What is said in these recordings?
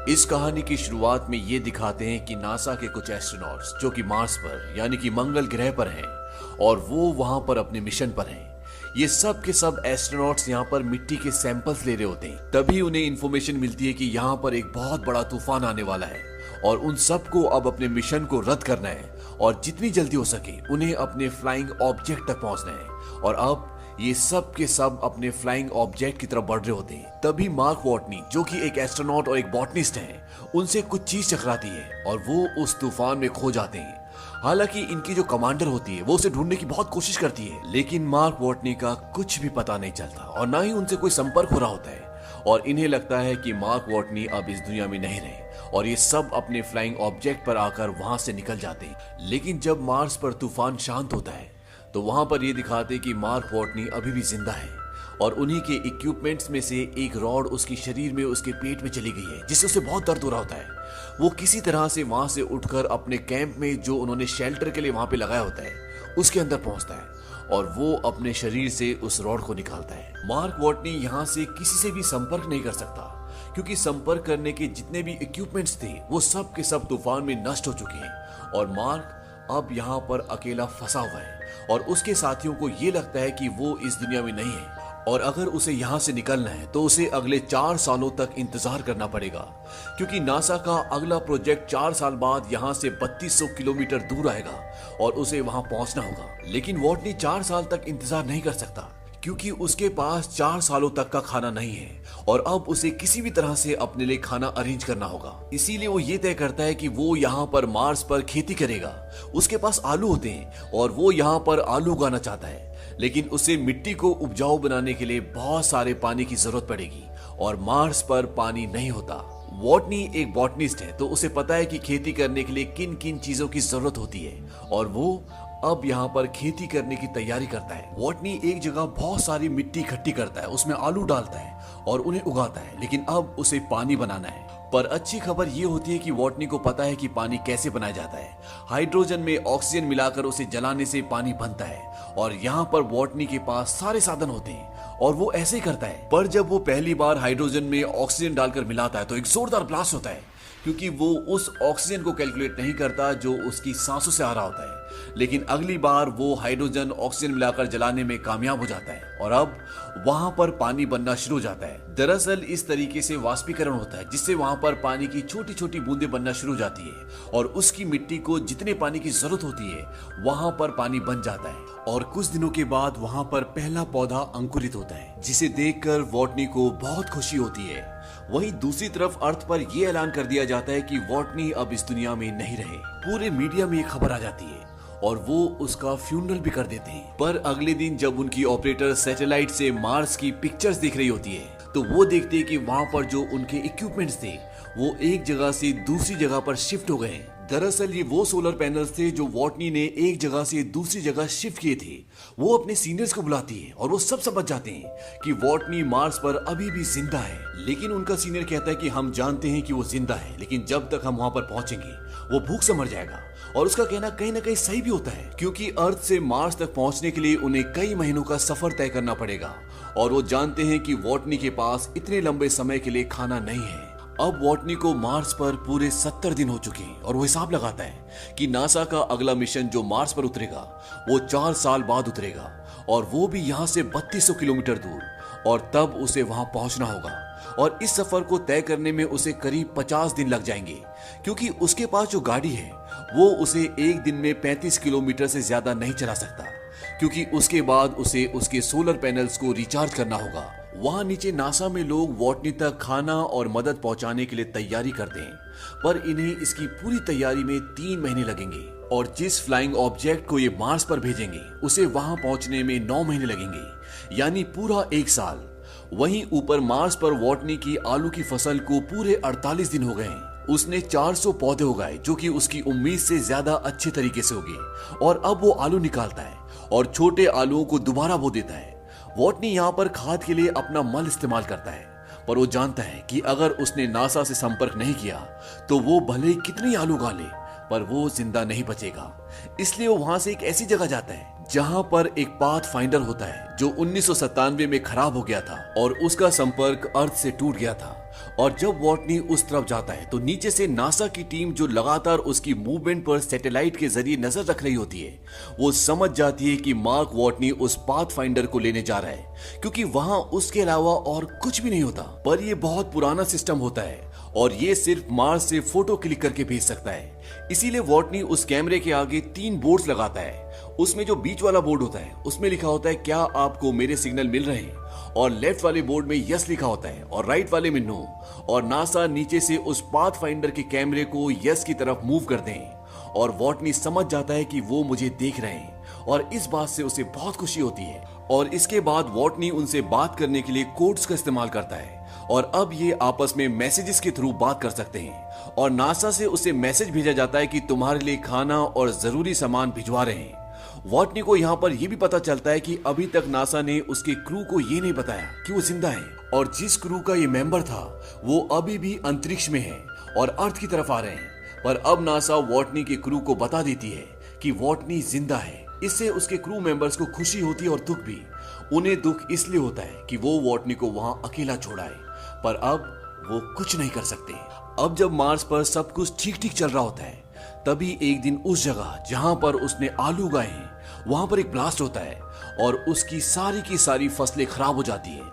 इस कहानी की शुरुआत में ये दिखाते हैं कि नासा के कुछ एस्ट्रोनॉट्स जो कि मार्स पर यानी कि मंगल ग्रह पर हैं और वो वहां पर अपने मिशन पर हैं। ये सब के सब एस्ट्रोनॉट्स यहाँ पर मिट्टी के सैंपल्स ले रहे होते हैं। तभी उन्हें इंफॉर्मेशन मिलती है कि यहाँ पर एक बहुत बड़ा तूफान आने वाला है और उन सबको अब अपने मिशन को रद्द करना है और जितनी जल्दी हो सके उन्हें अपने फ्लाइंग ऑब्जेक्ट तक पहुंचना है। और अब ये सब के सब अपने फ्लाइंग ऑब्जेक्ट की तरफ बढ़ रहे होते हैं। तभी मार्क वॉटनी जो कि एक एस्ट्रोनॉट और एक बॉटनिस्ट हैं, उनसे कुछ चीज टकराती है और वो उस तूफान में खो जाते हैं। हालांकि इनकी जो कमांडर होती है वो उसे ढूंढने की बहुत कोशिश करती है, लेकिन मार्क वॉटनी का कुछ भी पता नहीं चलता और ना ही उनसे कोई संपर्क हो रहा होता है। और इन्हें लगता है कि मार्क वॉटनी अब इस दुनिया में नहीं रहे और ये सब अपने फ्लाइंग ऑब्जेक्ट पर आकर वहां से निकल जाते हैं। लेकिन जब मार्स पर तूफान शांत होता है तो वहां पर ये दिखाते कि मार्क वॉटनी अभी भी जिंदा है और उन्हीं के इक्विपमेंट्स में से एक रॉड उसके शरीर में उसके पेट में चली गई है, जिससे उसे बहुत दर्द हो रहा होता है। वो किसी तरह से वहां से उठकर अपने कैंप में जो उन्होंने शेल्टर के लिए वहां पे लगाया होता है उसके अंदर पहुंचता है और वो अपने शरीर से उस रॉड को निकालता है। मार्क वॉटनी यहाँ से किसी से भी संपर्क नहीं कर सकता क्योंकि संपर्क करने के जितने भी इक्विपमेंट्स थे वो सब के सब तूफान में नष्ट हो चुके हैं और मार्क अब यहाँ पर अकेला फंसा हुआ है और उसके साथियों को ये लगता है कि वो इस दुनिया में नहीं है और अगर उसे यहाँ से निकलना है तो उसे अगले 4 सालों तक इंतजार करना पड़ेगा क्योंकि नासा का अगला प्रोजेक्ट 4 साल बाद यहाँ से 3200 किलोमीटर दूर आएगा और उसे वहां पहुंचना होगा। लेकिन वॉटनी 4 साल तक इंतजार नहीं कर सकता क्योंकि उसके पास 4 सालों तक का खाना नहीं है और अब उसे किसी भी तरह से अपने लिए खाना अरेंज करना होगा। इसीलिए वो ये तय करता है कि वो यहाँ पर मार्स पर खेती करेगा। उसके पास आलू होते हैं और वो यहाँ पर आलू उगाना चाहता है, लेकिन उसे मिट्टी को उपजाऊ बनाने के लिए बहुत सारे पानी की जरूरत पड़ेगी और मार्स पर पानी नहीं होता। वॉटनी एक बॉटनिस्ट है तो उसे पता है कि खेती करने के लिए किन किन चीजों की जरूरत होती है और वो अब यहाँ पर खेती करने की तैयारी करता है। वॉटनी एक जगह बहुत सारी मिट्टी इकट्ठी करता है, उसमें आलू डालता है और उन्हें उगाता है, लेकिन अब उसे पानी बनाना है। पर अच्छी खबर ये होती है कि वॉटनी को पता है कि पानी कैसे बनाया जाता है। हाइड्रोजन में ऑक्सीजन मिलाकर उसे जलाने से पानी बनता है और यहाँ पर वॉटनी के पास सारे साधन होते हैं और वो ऐसे ही करता है। पर जब वो पहली बार हाइड्रोजन में ऑक्सीजन डालकर मिलाता है तो एक जोरदार ब्लास्ट होता है क्योंकि वो उस ऑक्सीजन को कैलकुलेट नहीं करता जो उसकी सांसों से आ रहा होता है। लेकिन अगली बार वो हाइड्रोजन ऑक्सीजन मिलाकर जलाने में कामयाब हो जाता है और अब वहां पर पानी बनना शुरू हो जाता है। दरअसल इस तरीके से वाष्पीकरण होता है जिससे वहां पर पानी की छोटी छोटी बूंदें बनना शुरू हो जाती है और उसकी मिट्टी को जितने पानी की जरूरत होती है वहां पर पानी बन जाता है और कुछ दिनों के बाद वहां पर पहला पौधा अंकुरित होता है, जिसे देखकर वॉटनी को बहुत खुशी होती है। वहीं दूसरी तरफ अर्थ पर यह ऐलान कर दिया जाता है कि वॉटनी अब इस दुनिया में नहीं रहे। पूरे मीडिया में एक खबर आ जाती है और वो उसका फ्यूनरल भी कर देते हैं। पर अगले दिन जब उनकी ऑपरेटर सैटेलाइट से मार्स की पिक्चर्स देख रही होती है तो वो देखते हैं कि वहां पर जो उनके इक्विपमेंट्स थे वो एक जगह से दूसरी जगह पर शिफ्ट हो गए हैं। दरअसल ये वो सोलर पैनल्स थे जो वॉटनी ने एक जगह से दूसरी जगह शिफ्ट किए थे। वो अपने सीनियर्स को बुलाती है और वो सब समझ जाते हैं कि वॉटनी मार्स पर अभी भी जिंदा है। लेकिन उनका सीनियर कहता है कि हम जानते हैं कि वो जिंदा है, लेकिन जब तक हम वहां पर पहुंचेंगे वो भूख से मर जाएगा। और उसका कहना कहीं ना कहीं सही भी होता है क्योंकि अर्थ से मार्स तक पहुंचने के लिए उन्हें कई महीनों का सफर तय करना पड़ेगा और वो जानते हैं कि वॉटनी के पास इतने लंबे समय के लिए खाना नहीं है। अब वॉटनी को मार्स पर पूरे 70 दिन हो चुके हैं और वो हिसाब लगाता है कि नासा का अगला मिशन जो मार्स पर उतरेगा वो 4 साल बाद उतरेगा और वो भी यहाँ से 3200 किलोमीटर दूर, और तब उसे वहां पहुंचना होगा। और इस सफर को तय करने में उसे करीब 50 दिन लग जाएंगे क्योंकि उसके पास जो गाड़ी है वो उसे एक दिन में 35 किलोमीटर से ज्यादा नहीं चला सकता क्योंकि उसके बाद उसे उसके सोलर पैनल्स को रिचार्ज करना होगा। वहां नीचे नासा में लोग वॉटनी तक खाना और मदद पहुंचाने के लिए तैयारी करते हैं, पर इन्हें इसकी पूरी तैयारी में 3 महीने लगेंगे और जिस फ्लाइंग ऑब्जेक्ट को ये मार्स पर भेजेंगे उसे वहां पहुंचने में 9 महीने लगेंगे, यानी पूरा 1 साल। वहीं ऊपर मार्स पर वॉटनी की आलू की फसल को पूरे 48 दिन हो गए हैं। उसने 400 पौधे उगाए जो कि उसकी उम्मीद से ज्यादा अच्छे तरीके से उगे और अब वो आलू निकालता है और छोटे आलूओं को दोबारा बो देता है। वॉटनी यहाँ पर खाद के लिए अपना मल इस्तेमाल करता है, पर वो जानता है कि अगर उसने नासा से संपर्क नहीं किया तो वो भले कितनी आलू उगा ले पर वो जिंदा नहीं बचेगा। इसलिए वो वहां से एक ऐसी जगह जाता है जहां पर एक पाथ फाइंडर होता है जो 1997 में खराब हो गया था और उसका संपर्क अर्थ से टूट गया था और जब वॉटनी उस तरफ जाता है तो नीचे से नासा की टीम जो लगातार उसकी मूवमेंट पर सैटेलाइट के जरिए नजर रख रही होती है, वो समझ जाती है कि मार्क वॉटनी उस पाथफाइंडर को लेने जा रहा है, क्योंकि वहां उसके अलावा और कुछ भी नहीं होता। पर यह बहुत पुराना सिस्टम होता है और ये सिर्फ मार्स से फोटो क्लिक करके भेज सकता है। इसीलिए वॉटनी उस कैमरे के आगे 3 बोर्ड्स लगाता है। उसमें जो बीच वाला बोर्ड होता है उसमें लिखा होता है क्या आपको मेरे सिग्नल मिल रहे हैं, और लेफ्ट वाले बोर्ड में यस लिखा होता है और राइट वाले में नो। और नासा नीचे से उस पाथफाइंडर के कैमरे को यस की तरफ मूव कर दें और वॉटनी समझ जाता है कि वो मुझे देख रहे हैं और इस बात से उसे बहुत खुशी होती है। और इसके बाद वॉटनी उनसे बात करने के लिए कोड्स का इस्तेमाल करता है और अब ये आपस में मैसेजेस के थ्रू बात कर सकते हैं। और नासा से उसे मैसेज भेजा जाता है कि तुम्हारे लिए खाना और जरूरी सामान भिजवा रहे हैं। वॉटनी को यहाँ पर यह भी पता चलता है कि अभी तक नासा ने उसके क्रू को ये नहीं बताया कि वो जिंदा है, और जिस क्रू का ये मेंबर था वो अभी भी अंतरिक्ष में है और अर्थ की तरफ आ रहे हैं। पर अब नासा वॉटनी के क्रू को बता देती है कि वॉटनी जिंदा है। इससे उसके क्रू मेंबर्स को खुशी होती है और दुख भी। उन्हें दुख इसलिए होता है कि वो वॉटनी को वहां अकेला छोड़ाए, पर अब वो कुछ नहीं कर सकते। अब जब मार्स पर सब कुछ ठीक ठीक चल रहा होता है, तभी एक दिन उस जगह जहां पर उसने आलू उगाए हैं वहां पर एक ब्लास्ट होता है और उसकी सारी की सारी फसलें खराब हो जाती है।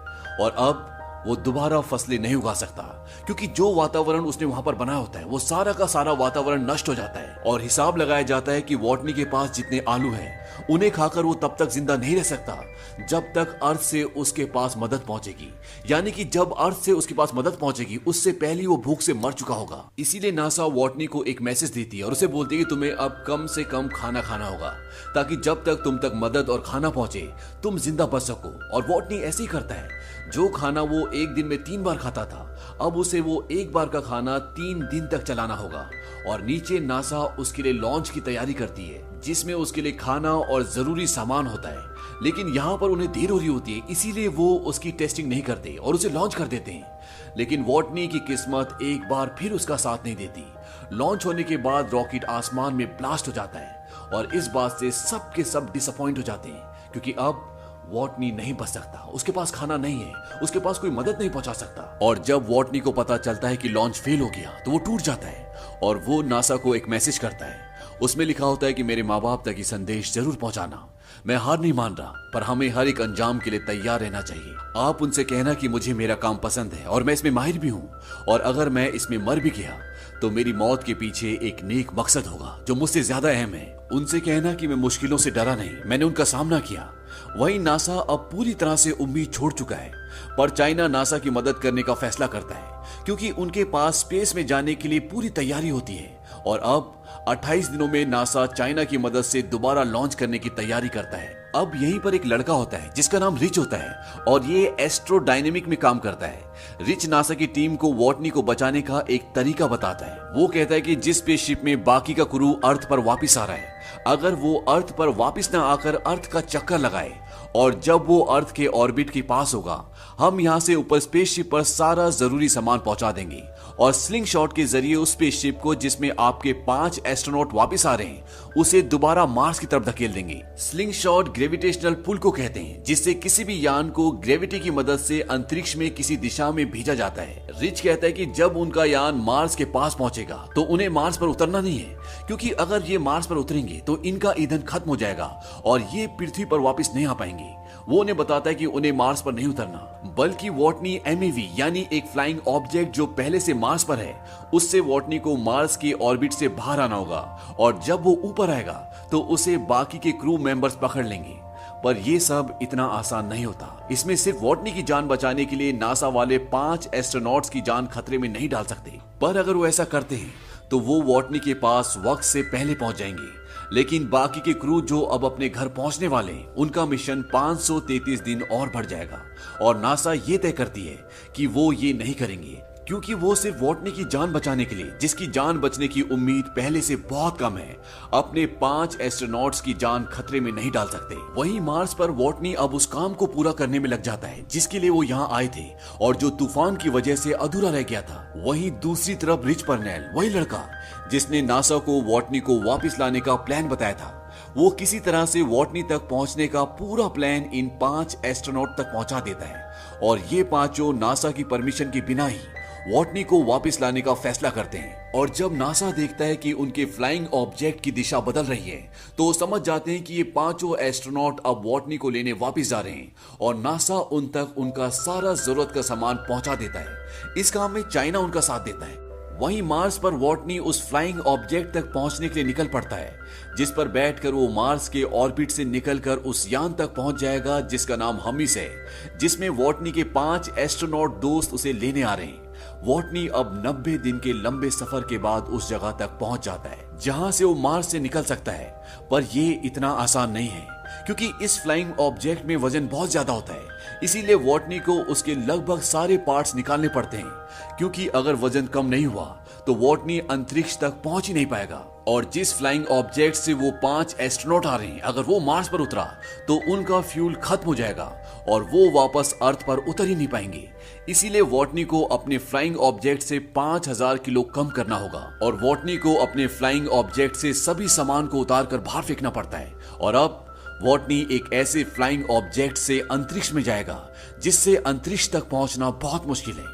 और अब वो दोबारा फसलें नहीं उगा सकता, क्योंकि जो वातावरण उसने वहां पर बनाया होता है वो सारा का सारा वातावरण नष्ट हो जाता है। और हिसाब लगाया जाता है कि वॉटनी के पास जितने आलू हैं उन्हें खाकर वो तब तक जिंदा नहीं रह सकता जब तक अर्थ से उसके पास मदद पहुंचेगी। यानी कि जब अर्थ से उसके पास मदद पहुंचेगी उससे पहले वो भूख से मर चुका होगा। इसीलिए नासा वॉटनी को एक मैसेज देती है और उसे बोलती है कि तुम्हें अब कम से कम खाना खाना होगा, ताकि जब तक तुम तक मदद और खाना पहुंचे तुम जिंदा बच सको। और वॉटनी ऐसे ही करता है। जो खाना वो एक दिन में 3 बार खाता था, अब उसे वो एक बार का खाना 3 दिन तक चलाना होगा। और नीचे नासा उसके लिए लॉन्च की तैयारी करती है, जिसमें उसके लिए खाना और जरूरी सामान होता है। लेकिन यहाँ पर उन्हें देर हो रही होती है, इसीलिए वो उसकी टेस्टिंग नहीं करते और उसे लॉन्च कर देते हैं। लेकिन वॉटनी की किस्मत एक बार फिर उसका साथ नहीं देती। लॉन्च होने के बाद रॉकेट आसमान में ब्लास्ट हो जाता है और इस बात से सब के सब डिसअपॉइंट हो जाते हैं, क्योंकि अब वॉटनी नहीं बच सकता। उसके पास खाना नहीं है, उसके पास कोई मदद नहीं पहुंचा सकता। और जब वॉटनी को पता चलता है कि लॉन्च फेल हो गया तो वो टूट जाता है और वो नासा को एक मैसेज करता है। उसमें लिखा होता है कि मेरे माँ बाप तक ये संदेश जरूर पहुंचाना। मैं हार नहीं मान रहा, पर हमें हर एक अंजाम के लिए तैयार रहना चाहिए। आप उनसे कहना कि मुझे मेरा काम पसंद है और मैं इसमें माहिर भी हूँ, और अगर मैं इसमें मर भी गया तो मेरी मौत के पीछे एक नेक मकसद होगा जो मुझसे ज्यादा अहम है। उनसे कहना कि मैं मुश्किलों से डरा नहीं, मैंने उनका सामना किया। वहीं नासा अब पूरी तरह से उम्मीद छोड़ चुका है, पर चाइना नासा की मदद करने का फैसला करता है, क्योंकि उनके पास स्पेस में जाने के लिए पूरी तैयारी होती है। और अब 28 दिनों में नासा चाइना की मदद से दोबारा लॉन्च करने की तैयारी करता है। अब यहीं पर एक लड़का होता है जिसका नाम रिच होता है और ये एस्ट्रोडायनेमिक में काम करता है। रिच नासा की टीम को वॉटनी को बचाने का एक तरीका बताता है। वो कहता है कि जिस स्पेसशिप में बाकी का क्रू अर्थ पर वापस आ रहा है, अगर वो अर्थ पर वापस ना आकर अर्थ का चक्कर लगाए और जब वो अर्थ के ऑर्बिट के पास होगा, हम यहाँ से ऊपर स्पेसशिप पर सारा जरूरी सामान पहुंचा देंगे और स्लिंग शॉट के जरिए उस स्पेसशिप को जिसमें आपके 5 एस्ट्रोनॉट वापस आ रहे हैं उसे दोबारा मार्स की तरफ धकेल देंगे। स्लिंग शॉट ग्रेविटेशनल पुल को कहते हैं, जिससे किसी भी यान को ग्रेविटी की मदद से अंतरिक्ष में किसी दिशा में भेजा जाता है। रिच कहता है कि जब उनका यान मार्स के पास पहुंचेगा तो उन्हें मार्स पर उतरना नहीं है, क्योंकि अगर ये मार्स पर उतरेंगे तो इनका ईंधन खत्म हो जाएगा और ये पृथ्वी पर वापस नहीं आ पाएंगे। वो उन्हें बताता है कि उन्हें मार्स पर नहीं उतरना, बल्कि वॉटनी एमईवी यानी एक फ्लाइंग ऑब्जेक्ट जो पहले से मार्स पर है, उससे वॉटनी को मार्स के ऑर्बिट से बाहर आना होगा और जब वो ऊपर आएगा तो उसे बाकी के क्रू मेंबर्स पकड़ लेंगे। पर यह सब इतना आसान नहीं होता। इसमें सिर्फ वॉटनी की जान बचाने के लिए नासा वाले 5 एस्ट्रोनॉट्स की जान खतरे में नहीं डाल सकते, पर अगर वो ऐसा करते हैं तो वो वॉटनी के पास वक्त से पहले पहुंच जाएंगे। लेकिन बाकी के क्रू जो अब अपने घर पहुंचने वाले हैं, उनका मिशन 533 दिन और बढ़ जाएगा और नासा ये तय करती है कि वो ये नहीं करेंगे, क्योंकि वो सिर्फ वॉटनी की जान बचाने के लिए, जिसकी जान बचने की उम्मीद पहले से बहुत कम है, अपने 5 एस्ट्रोनॉट्स की जान खतरे में नहीं डाल सकते। वहीं मार्स पर वॉटनी अब उस काम को पूरा करने में लग जाता है जिसके लिए वो यहाँ आए थे और जो तूफान की वजह से अधूरा रह गया था। वहीं दूसरी तरफ रिच पर्नेल, वही लड़का जिसने नासा को वॉटनी को वापस लाने का प्लान बताया था, वो किसी तरह से वॉटनी तक पहुंचने का पूरा प्लान इन 5 एस्ट्रोनॉट तक पहुंचा देता है और ये पांचों नासा की परमिशन के बिना ही वॉटनी को वापस लाने का फैसला करते हैं। और जब नासा देखता है कि उनके फ्लाइंग ऑब्जेक्ट की दिशा बदल रही है तो समझ जाते हैं कि ये पांचों एस्ट्रोनॉट अब वॉटनी को लेने वापस जा रहे हैं और नासा उन तक उनका सारा जरूरत का सामान पहुंचा देता है। इस काम में चाइना उनका साथ देता है। वहीं मार्स पर वॉटनी उस फ्लाइंग ऑब्जेक्ट तक पहुंचने के लिए निकल पड़ता है, जिस पर बैठकर वो मार्स के ऑर्बिट से निकलकर उस यान तक पहुंच जाएगा जिसका नाम हमिस है, जिसमें वॉटनी के 5 एस्ट्रोनॉट दोस्त उसे लेने आ रहे हैं। वॉटनी अब 90 दिन के लंबे सफर के बाद उस जगह तक पहुंच जाता है जहां से वो मार्स से निकल सकता है, पर ये इतना आसान नहीं है क्योंकि इस फ्लाइंग ऑब्जेक्ट में वजन बहुत ज्यादा होता है। इसीलिए वॉटनी को उसके लगभग सारे पार्ट्स निकालने पड़ते हैं, क्योंकि अगर वजन कम नहीं हुआ तो वॉटनी अंतरिक्ष तक पहुंच ही नहीं पाएगा। और जिस फ्लाइंग ऑब्जेक्ट से वो 5 एस्ट्रोनॉट आ रहे हैं, अगर वो मार्स पर उतरा तो उनका फ्यूल खत्म हो जाएगा और वो वापस अर्थ पर उतर ही नहीं पाएंगे। इसीलिए वॉटनी को अपने फ्लाइंग ऑब्जेक्ट से 5000 किलो कम करना होगा और वॉटनी को अपने फ्लाइंग ऑब्जेक्ट से सभी सामान को उतार कर बाहर फेंकना पड़ता है। और अब वॉटनी एक ऐसे फ्लाइंग ऑब्जेक्ट से अंतरिक्ष में जाएगा जिससे अंतरिक्ष तक पहुंचना बहुत मुश्किल है,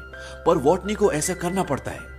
पर वॉटनी को ऐसा करना पड़ता है।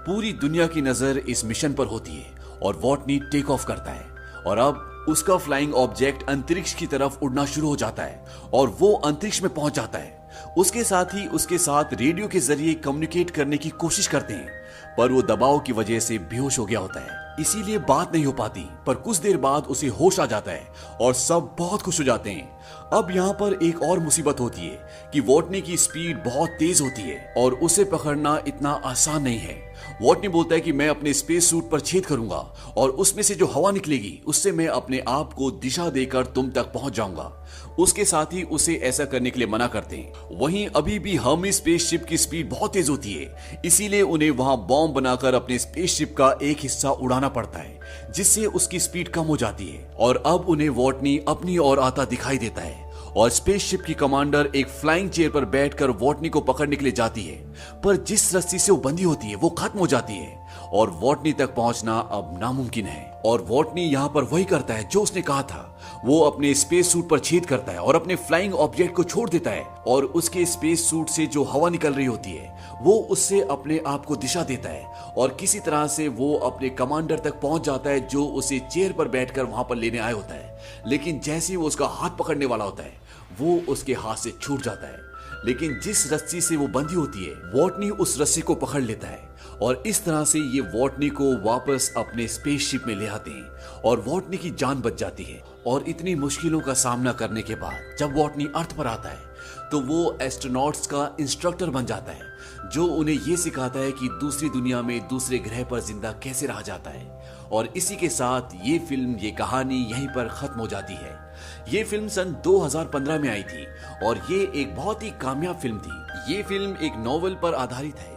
पूरी दुनिया की नजर इस मिशन पर होती है और वॉटनी टेक ऑफ करता है और अब उसका फ्लाइंग ऑब्जेक्ट अंतरिक्ष की तरफ उड़ना शुरू हो जाता है और वो अंतरिक्ष में पहुंच जाता है। उसके साथ ही उसके साथ रेडियो के जरिए कम्युनिकेट करने की कोशिश करते हैं, पर वो दबाव की वजह से बेहोश हो गया होता है, इसीलिए बात नहीं हो पाती। पर कुछ देर बाद उसे होश आ जाता है और सब बहुत खुश हो जाते हैं। अब यहाँ पर एक और मुसीबत होती है कि वॉटनी की स्पीड बहुत तेज होती है और उसे पकड़ना इतना आसान नहीं है। वॉटनी बोलता है कि मैं अपने स्पेस सूट पर छेद करूंगा और उसमें से जो हवा निकलेगी उससे मैं अपने आप को दिशा देकर तुम तक पहुंच जाऊंगा। उसके साथ ही उसे ऐसा करने के लिए मना करते हैं। वहीं अभी भी हर्मी स्पेसशिप की स्पीड बहुत तेज होती है, इसीलिए उन्हें वहां बॉम्ब बनाकर अपने स्पेसशिप का एक हिस्सा उड़ाना पड़ता है, जिससे उसकी स्पीड कम हो जाती है। और अब उन्हें वॉटनी अपनी ओर आता दिखाई देता है और स्पेसशिप की कमांडर एक फ्लाइंग चेयर पर बैठकर वॉटनी को पकड़ने के लिए जाती है, पर जिस रस्सी से वो बंधी होती है वो खत्म हो जाती है और वॉटनी तक पहुंचना अब नामुमकिन है। और वॉटनी यहाँ पर वही करता है जो उसने कहा था। वो अपने स्पेस सूट पर छेद करता है और अपने फ्लाइंग ऑब्जेक्ट को छोड़ देता है और उसके स्पेस सूट से जो हवा निकल रही होती है वो उससे अपने आप को दिशा देता है और किसी तरह से वो अपने कमांडर तक पहुंच जाता है जो उसे चेयर पर बैठकर वहां पर लेने आया होता है। लेकिन जैसे ही वो उसका हाथ पकड़ने वाला होता है वो उसके हाथ से छूट जाता है, लेकिन जिस रस्सी से वो बंधी होती है वॉटनी उस रस्सी को पकड़ लेता है और इस तरह से ये वॉटनी को वापस अपने स्पेसशिप में ले आते हैं और वॉटनी की जान बच जाती है। और इतनी मुश्किलों का सामना करने के बाद जब वॉटनी अर्थ पर आता है तो वो एस्ट्रोनॉट्स का इंस्ट्रक्टर बन जाता है, जो उन्हें ये सिखाता है कि दूसरी दुनिया में दूसरे ग्रह पर जिंदा कैसे रहा जाता है। और इसी के साथ ये फिल्म, ये कहानी यहीं पर खत्म हो जाती है। ये फिल्म सन 2015 में आई थी और ये एक बहुत ही कामयाब फिल्म थी। ये फिल्म एक नॉवेल पर आधारित है